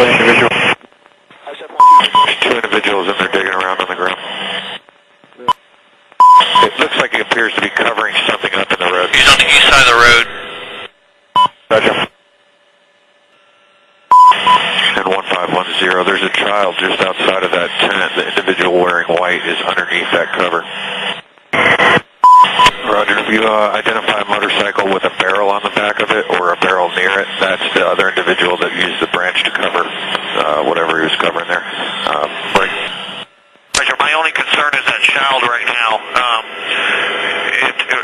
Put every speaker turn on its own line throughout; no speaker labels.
the individual.
Two individuals and they're digging around on the ground. It looks like he appears to be covering something up in the road.
He's on the east side of the road.
Roger. And 1510, there's a child just outside of that tent. The individual wearing white is underneath that cover. Roger, if you identify a motorcycle with a barrel on the back of it or a barrel near it, that's the other individual that used the branch to cover whatever he was covering there. Break.
Roger, my only concern is that child right now.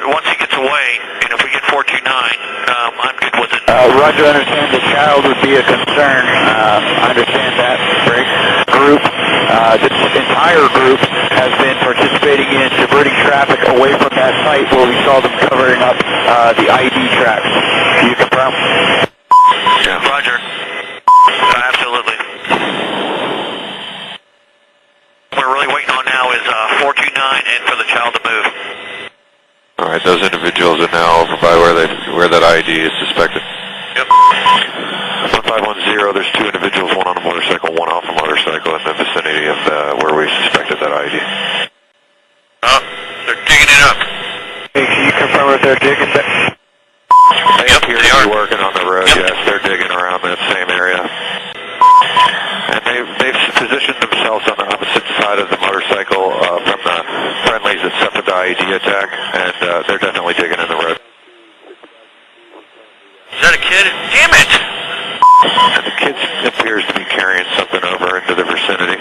Once he gets away, and if we get 429, I'm good with it.
Roger, I understand the child would be a concern. I understand that. Break. Group, this entire group has been participating in diverting traffic away from that site where we saw them covering up the ID tracks. Do you confirm?
Yeah. Roger. Absolutely. What we're really waiting on now is 429 and for the child to move.
All right, those individuals are now over by where that ID is suspected.
Yep.
1510, there's two individuals, one on a motorcycle, one off a motorcycle in the vicinity of where we suspected that ID.
They're digging it up.
Hey, can you confirm if they're digging that?
They appear to be working on the road, yes, they're digging around that same area. And they've positioned themselves on the opposite side of the motorcycle from the friendlies that suffered the ID attack, and they're definitely digging in the road.
Is that a kid? Damn it!
And the kid appears to be carrying something over into the vicinity.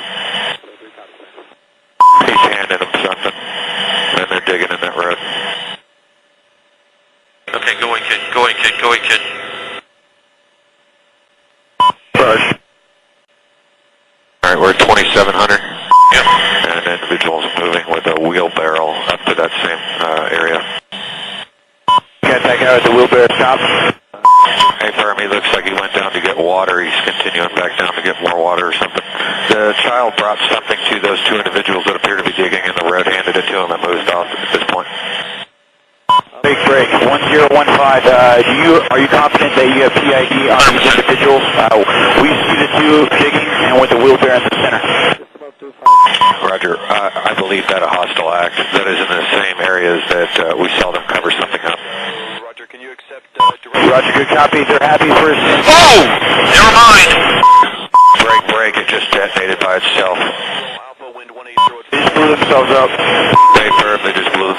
He's handing them something, and they're digging in that road.
Okay, go away, kid. Go away, kid. Go away, kid.
Push. Alright, we're at 2700.
Yep.
And an individual's moving with a wheelbarrow up to that same area.
Got that guy with the wheelbarrow stop.
Hey, Fermi, looks like he went down to get water. He's continuing back down to get more water or something. The child brought something to those two individuals that appear to be digging in the road, handed it to him, and moved off at this point.
Big break. 1015. Are you confident that you have PID on these individuals? We see the two digging and with the wheelbarrow in the center.
Roger. I believe that a hostile act that is in the same areas that we saw them cover something up.
Roger, can you accept
Roger, good copy. They're happy for us.
Oh! Never mind!
Break. It just detonated by itself.
Alpha Wind 180?
They just blew themselves up.
They just blew